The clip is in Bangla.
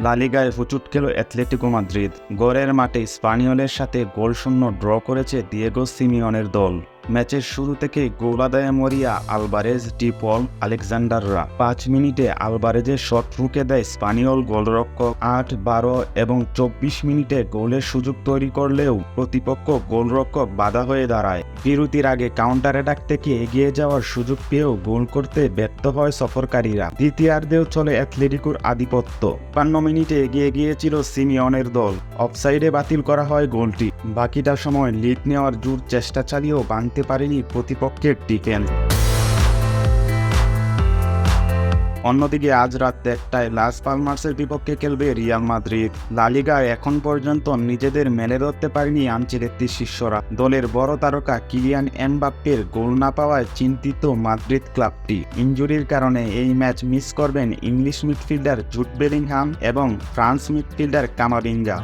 লা লিগায় হুচুট খেল অ্যাটলেটিকো মাদ্রিদ। ঘরের মাঠে স্পানিওলের সাথে গোলশূন্য ড্র করেছে দিয়েগো সিমিওনের দল। ম্যাচের শুরু থেকে গোল আদায়ে মরিয়া আলবারেজ, ডি পল, আলেকজান্ডাররা। ৫ মিনিটে আলবারেজের শট রুখে দেয় স্পানিওল গোলরক্ষক। ৮, ১২ এবং ২৪ মিনিটে গোলের সুযোগ তৈরি করলেও প্রতিপক্ষ গোলরক্ষক বাধা হয়ে দাঁড়ায়। বিরতির আগে কাউন্টার অ্যাটাক থেকে এগিয়ে যাওয়ার সুযোগ পেয়েও গোল করতে ব্যর্থ হয় সফরকারীরা। দ্বিতীয়ার্ধেও চলে অ্যাটলেটিকোর আধিপত্য। ৫ মিনিটে এগিয়ে গিয়েছিল সিমিওনের দল। অফসাইডে বাতিল করা হয় গোলটি। বাকিটা সময় লিড নেওয়ার জোর চেষ্টা চালিয়েও ভাঙতে পারেনি প্রতিপক্ষের ডিফেন্স। অন্যদিকে আজ রাত ১টায় লাস পালমার্সের বিপক্ষে খেলবে রিয়াল মাদ্রিদ। লা লিগায় এখন পর্যন্ত নিজেদের মেলে ধরতে পারেনি আনচেলত্তির শিষ্যরা। দলের বড় তারকা কিলিয়ান এমবাপ্পের গোল না পাওয়ায় চিন্তিত মাদ্রিদ ক্লাবটি। ইনজুরির কারণে এই ম্যাচ মিস করবেন ইংলিশ মিডফিল্ডার জুড বেলিংহাম এবং ফ্রান্স মিডফিল্ডার কামাভিঙ্গা।